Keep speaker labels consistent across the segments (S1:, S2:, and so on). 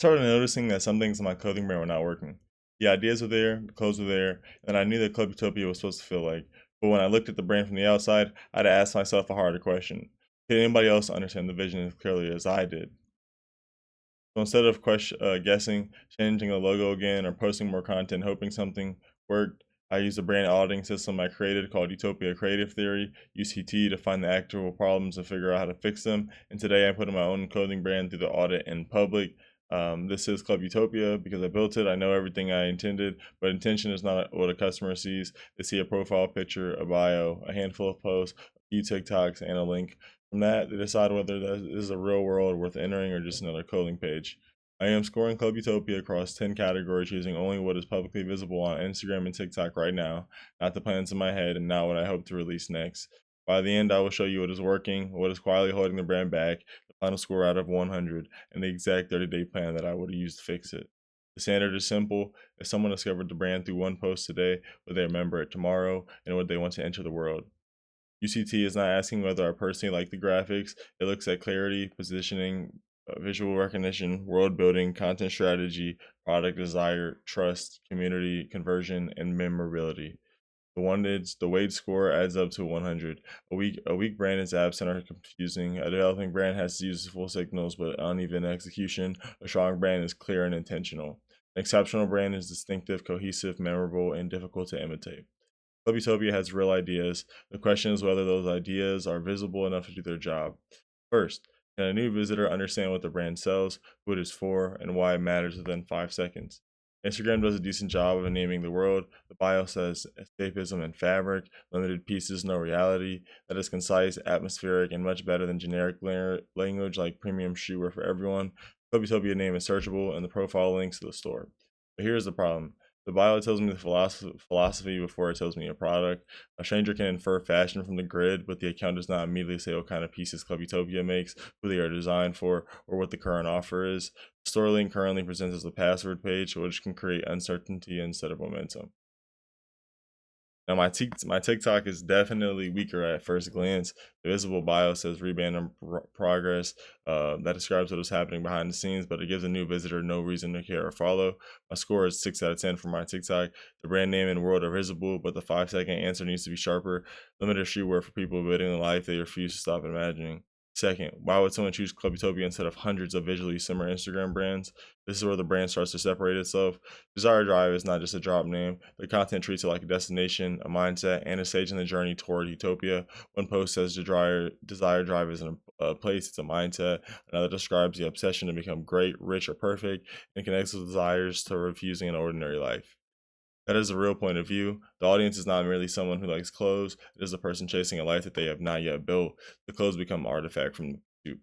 S1: Started noticing that some things in my clothing brand were not working. The ideas were there, the clothes were there, and I knew that Club Utopia was supposed to feel like. But when I looked at the brand from the outside, I had to ask myself a harder question. Did anybody else understand the vision as clearly as I did? So instead of guessing, changing the logo again, or posting more content, hoping something worked, I used a brand auditing system I created called Utopia Creative Theory, UCT, to find the actual problems and figure out how to fix them. And today I'm putting my own clothing brand through the audit in public. This is Club Utopia because I built it. I know everything I intended, but intention is not what a customer sees. They see a profile picture, a bio, a handful of posts, a few TikToks, and a link. From that, they decide whether this is a real world worth entering or just another clothing page. I am scoring Club Utopia across 10 categories using only what is publicly visible on Instagram and TikTok right now, not the plans in my head and not what I hope to release next. By the end, I will show you what is working, what is quietly holding the brand back, the final score out of 100, and the exact 30-day plan that I would use to fix it. The standard is simple. If someone discovered the brand through one post today, would they remember it tomorrow, and would they want to enter the world? UCT is not asking whether I personally like the graphics. It looks at clarity, positioning, visual recognition, world building, content strategy, product desire, trust, community, conversion, and memorability. The weighted score adds up to 100. A weak brand is absent or confusing. A developing brand has to use full signals but uneven execution. A strong brand is clear and intentional. An exceptional brand is distinctive, cohesive, memorable, and difficult to imitate. Club Utopia has real ideas. The question is whether those ideas are visible enough to do their job. First, can a new visitor understand what the brand sells, who it is for, and why it matters within 5 seconds? Instagram does a decent job of naming the world. The bio says escapism and fabric, limited pieces, no reality. That is concise, atmospheric, and much better than generic language like premium shoewear for everyone. Club Utopia name is searchable, and the profile links to the store. But here's the problem. The bio tells me the philosophy before it tells me a product. A stranger can infer fashion from the grid, but the account does not immediately say what kind of pieces Club Utopia makes, who they are designed for, or what the current offer is. The store link currently presents as a password page, which can create uncertainty instead of momentum. Now my TikTok is definitely weaker at first glance. The visible bio says reband in progress. That describes what is happening behind the scenes, but it gives a new visitor no reason to care or follow. My score is 6 out of 10 for my TikTok. The brand name and world are visible, but the 5-second answer needs to be sharper. Limited streetwear for people building a life they refuse to stop imagining. Second, why would someone choose Club Utopia instead of hundreds of visually similar Instagram brands? This is where the brand starts to separate itself. Desire Drive is not just a job name. The content treats it like a destination, a mindset, and a stage in the journey toward Utopia. One post says Desire Drive isn't a place, it's a mindset. Another describes the obsession to become great, rich, or perfect, and connects with desires to refusing an ordinary life. That is a real point of view. The audience is not merely someone who likes clothes, it is a person chasing a life that they have not yet built. The clothes become artifact from the pursuit.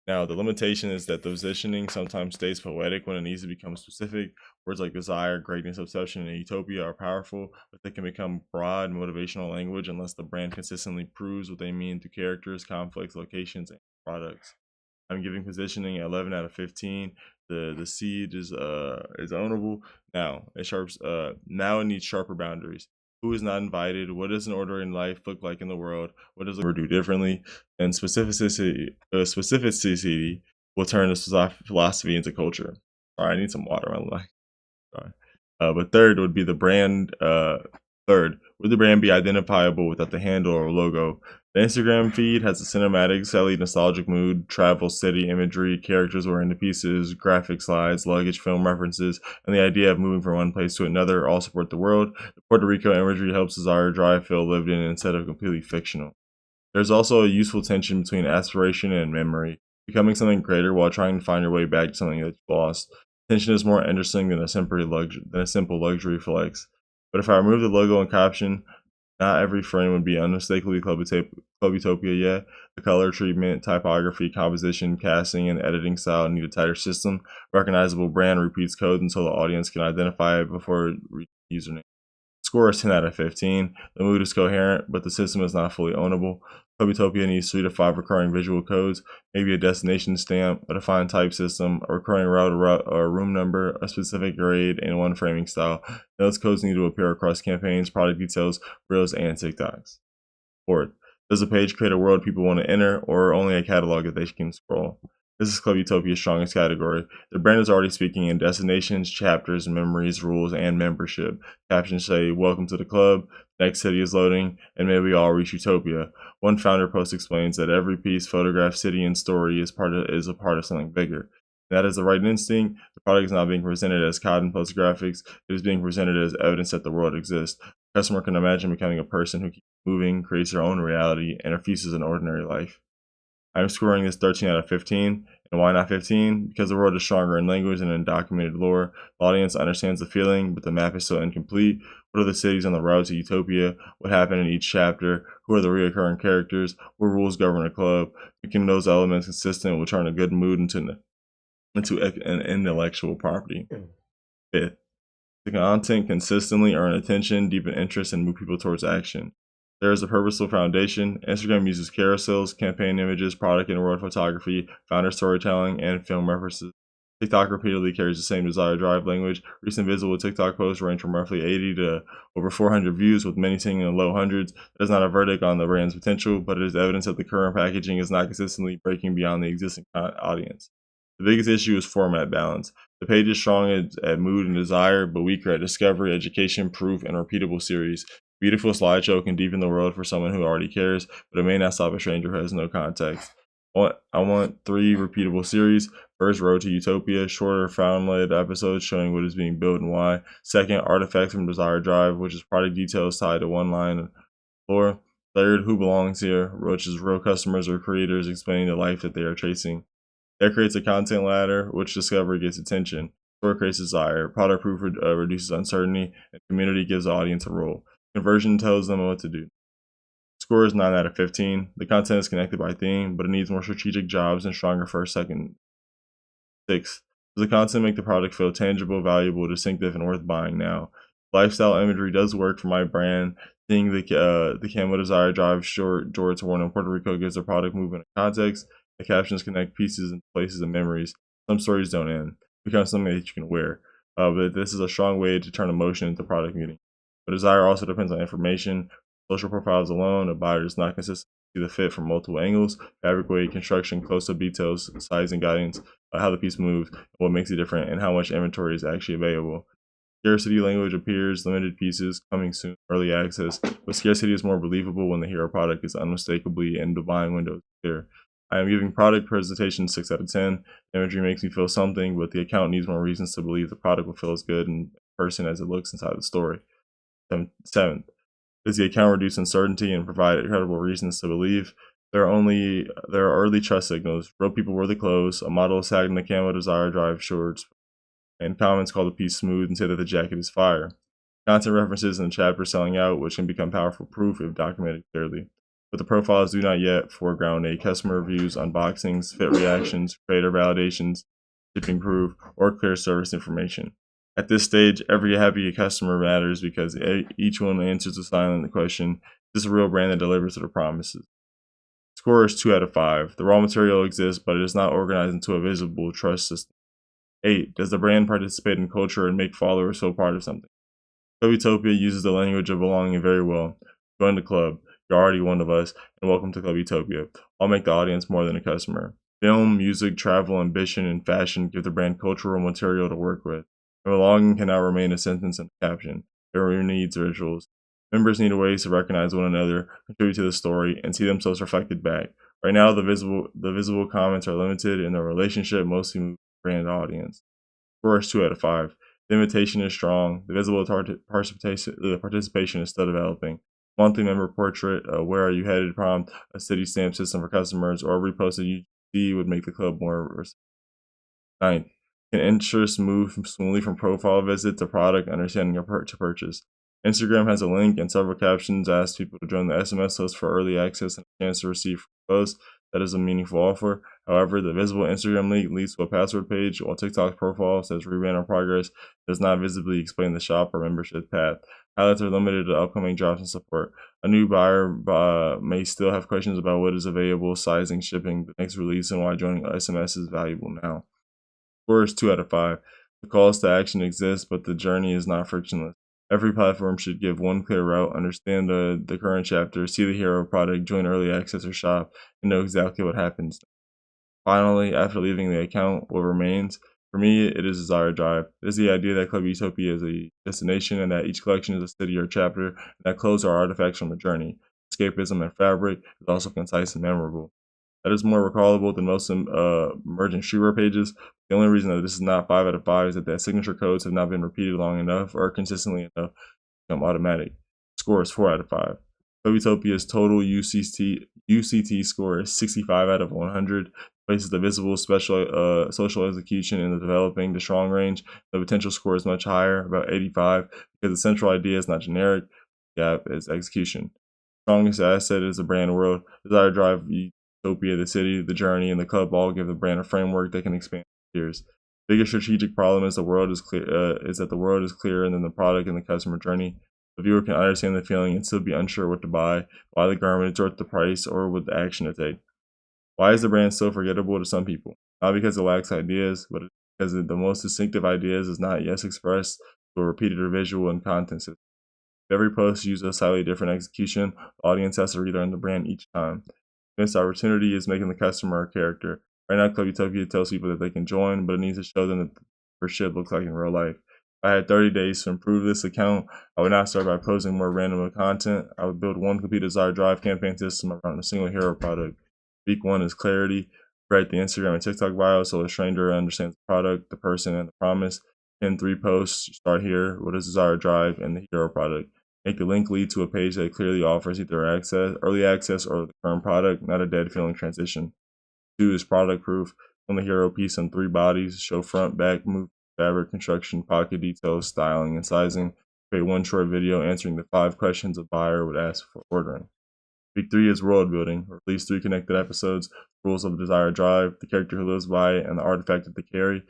S1: Now, the limitation is that the positioning sometimes stays poetic when it needs to become specific. Words like desire, greatness, obsession, and utopia are powerful, but they can become broad motivational language unless the brand consistently proves what they mean through characters, conflicts, locations, and products. I'm giving positioning 11 out of 15. The seed is ownable. Now it needs sharper boundaries. Who is not invited? What does an order in life look like in the world? What does the do differently? And specificity will turn this philosophy into culture. Sorry, I need some water. Sorry. But third would be the brand. Third, would the brand be identifiable without the handle or logo? The Instagram feed has a cinematic, slightly nostalgic mood, travel city imagery, characters wearing the pieces, graphic slides, luggage, film references, and the idea of moving from one place to another all support the world. The Puerto Rico imagery helps Desire Drive feel lived in instead of completely fictional. There's also a useful tension between aspiration and memory, becoming something greater while trying to find your way back to something that you lost. Tension is more interesting than a simple luxury flex. But if I remove the logo and caption, not every frame would be unmistakably Club Utopia yet. The color treatment, typography, composition, casting, and editing style need a tighter system. Recognizable brand repeats code until the audience can identify it before it reaches the username. Score is 10 out of 15. The mood is coherent, but the system is not fully ownable. Club Utopia needs 3 to 5 recurring visual codes, maybe a destination stamp, a defined type system, a recurring route or room number, a specific grade, and one framing style. Those codes need to appear across campaigns, product details, reels, and TikToks. Fourth, does the page create a world people want to enter, or only a catalog that they can scroll? This is Club Utopia's strongest category. The brand is already speaking in destinations, chapters, memories, rules, and membership. Captions say, "Welcome to the club, next city is loading, and may we all reach Utopia." One founder post explains that every piece, photograph, city, and story is a part of something bigger. That is the right instinct. The product is not being presented as cotton post graphics. It is being presented as evidence that the world exists. The customer can imagine becoming a person who keeps moving, creates their own reality, and refuses an ordinary life. I'm scoring this 13 out of 15. And why not 15? Because the world is stronger in language and in documented lore. The audience understands the feeling, but the map is still incomplete. What are the cities on the road to Utopia? What happened in each chapter? Who are the recurring characters? What rules govern a club? Making those elements consistent will turn a good mood into an intellectual property. Fifth, the content consistently earn attention, deepen interest, and move people towards action. There is a purposeful foundation. Instagram uses carousels, campaign images, product and world photography, founder storytelling, and film references. TikTok repeatedly carries the same desire drive language. Recent visible TikTok posts range from roughly 80 to over 400 views, with many singing in the low hundreds. That is not a verdict on the brand's potential, but it is evidence that the current packaging is not consistently breaking beyond the existing audience. The biggest issue is format balance. The page is strong at mood and desire, but weaker at discovery, education, proof, and repeatable series. Beautiful slideshow can deepen the world for someone who already cares, but it may not stop a stranger who has no context. I want 3 repeatable series. First, Road to Utopia, shorter found-led episodes showing what is being built and why. Second, Artifacts from Desire Drive, which is product details tied to one line of lore. Third, Who Belongs Here, which is real customers or creators explaining the life that they are chasing. That creates a content ladder, which discovery gets attention. Store creates desire. Product proof reduces uncertainty, and community gives the audience a role. Conversion tells them what to do. Score is 9 out of 15. The content is connected by theme, but it needs more strategic jobs and stronger first, second. 6. Does the content make the product feel tangible, valuable, distinctive, and worth buying now? Lifestyle imagery does work for my brand. Seeing the Camo Desire Drive short jorts worn in Puerto Rico gives the product movement and context. The captions connect pieces and places and memories. Some stories don't end. It becomes something that you can wear. But this is a strong way to turn emotion into product meaning. But desire also depends on information. Social profiles alone, a buyer does not consistently see the fit from multiple angles. Fabric weight, construction, close-up details, size and guidance, how the piece moves, what makes it different, and how much inventory is actually available. Scarcity language appears, limited pieces, coming soon, early access, but scarcity is more believable when the hero product is unmistakably in the buying window clear. I am giving product presentation 6 out of 10. Imagery makes me feel something, but the account needs more reasons to believe the product will feel as good in person as it looks inside the story. 7th, does the account reduce uncertainty and provide credible reasons to believe? There are early trust signals. Real people wear the clothes. A model is tagged in the Camo Desire Drive shorts, and comments call the piece smooth and say that the jacket is fire. Content references in the chapter selling out, which can become powerful proof if documented clearly. But the profiles do not yet foreground a customer reviews, unboxings, fit reactions, creator validations, shipping proof, or clear service information. At this stage, every happy customer matters because each one answers the silent question, is this a real brand that delivers to the promises? Score is 2 out of 5. The raw material exists, but it is not organized into a visible trust system. 8. Does the brand participate in culture and make followers feel part of something? Club Utopia uses the language of belonging very well. Join the club. You're already one of us, and welcome to Club Utopia. I'll make the audience more than a customer. Film, music, travel, ambition, and fashion give the brand cultural material to work with. Belonging cannot remain a sentence and a caption. It needs rituals. Members need ways to recognize one another, contribute to the story, and see themselves reflected back. Right now, the visible comments are limited, and the relationship mostly moves the brand audience. Score is 2 out of 5. The invitation is strong. The visible participation is still developing. Monthly member portrait, where are you headed prompt, a city stamp system for customers, or a reposted UGC would make the club more. 9th, can interest move smoothly from profile visit to product understanding to purchase? Instagram has a link and several captions ask people to join the SMS list for early access and a chance to receive posts. That is a meaningful offer. However, the visible Instagram link leads to a password page, while TikTok's profile says rebrand in progress, does not visibly explain the shop or membership path. Highlights are limited to upcoming drops and support. A new buyer may still have questions about what is available, sizing, shipping, the next release, and why joining SMS is valuable now. Score is 2 out of 5. The calls to action exist, but the journey is not frictionless. Every platform should give one clear route, understand the current chapter, see the hero product, join early access or shop, and know exactly what happens. Finally, after leaving the account, what remains? For me, it is Desire Drive. It is the idea that Club Utopia is a destination and that each collection is a city or chapter, and that clothes are artifacts from the journey. Escapism and fabric is also concise and memorable. That is more recallable than most emergent streetwear pages. The only reason that this is not 5 out of 5 is that signature codes have not been repeated long enough or consistently enough to become automatic. Score is 4 out of 5. Club Utopia's total UCT score is 65 out of 100. Places the visible social execution in the developing the strong range. The potential score is much higher, about 85, because the central idea is not generic. The gap is execution. Strongest asset is the brand world. Desire Drive, Utopia, the city, the journey, and the club all give the brand a framework that can expand years. Biggest strategic problem is that the world is clearer than the product and the customer journey. The viewer can understand the feeling and still be unsure what to buy, why the garment is worth the price, or what the action to take. Why is the brand so forgettable to some people? Not because it lacks ideas, but because the most distinctive ideas is not yet expressed through a repeated visual and content system. If every post uses a slightly different execution, the audience has to relearn the brand each time. The missed opportunity is making the customer a character. Right now, Club Utopia tells people that they can join, but it needs to show them that the membership looks like in real life. If I had 30 days to improve this account, I would not start by posting more random content. I would build one complete Desire Drive campaign system around a single hero product. Week 1 is clarity. Write the Instagram and TikTok bio so a stranger understands the product, the person, and the promise. In 3 posts, start here. What is Desire Drive and the hero product? Make the link lead to a page that clearly offers either early access, or the current product, not a dead feeling transition. 2 is product proof. On the hero piece on 3 bodies, show front, back, move, fabric, construction, pocket details, styling, and sizing. Create 1 short video answering the 5 questions a buyer would ask for ordering. Week 3 is world building. Release 3 connected episodes, rules of Desire Drive, the character who lives by it, and the artifact that they carry.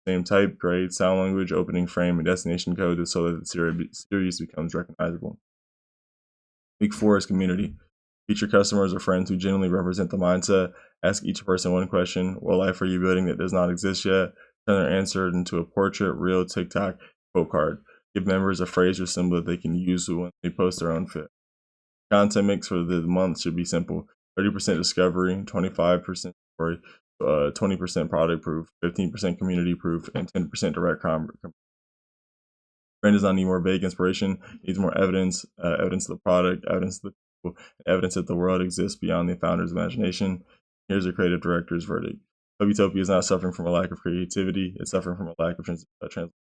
S1: Same type, grade, sound language, opening frame, and destination code so that the series becomes recognizable. Week 4 is community. Feature customers or friends who genuinely represent the mindset. Ask each person 1 question. What life are you building that does not exist yet? Turn their answer into a portrait, reel, TikTok, quote card. Give members a phrase or symbol that they can use when they post their own fit. Content mix for the month should be simple. 30% discovery, 25% story, 20% product proof, 15% community proof, and 10% direct brand does not need more vague inspiration. It needs more evidence, evidence of the product, evidence of the people, evidence that the world exists beyond the founder's imagination. Here's a creative director's verdict. Club Utopia is not suffering from a lack of creativity. It's suffering from a lack of translation.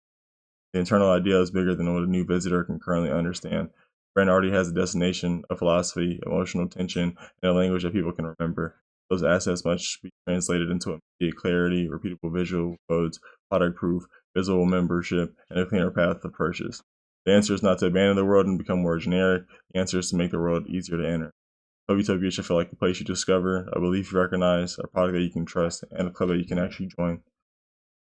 S1: The internal idea is bigger than what a new visitor can currently understand. Brand already has a destination, a philosophy, emotional tension, and a language that people can remember. Those assets must be translated into immediate clarity, repeatable visual codes, product proof, visible membership, and a cleaner path to purchase. The answer is not to abandon the world and become more generic. The answer is to make the world easier to enter. Club Utopia should feel like a place you discover, a belief you recognize, a product that you can trust, and a club that you can actually join.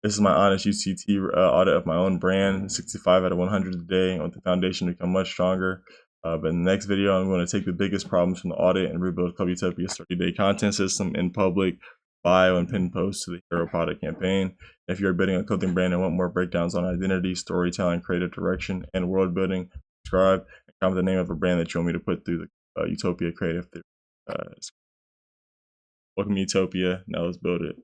S1: This is my honest UCT audit of my own brand, 65 out of 100 today. I want the foundation to become much stronger. But in the next video, I'm going to take the biggest problems from the audit and rebuild Club Utopia's 30-day content system in public, bio, and pin posts to the hero product campaign. If you're building a clothing brand and want more breakdowns on identity, storytelling, creative direction, and world building, subscribe and comment the name of a brand that you want me to put through the Utopia Creative Theory. Welcome to Utopia. Now let's build it.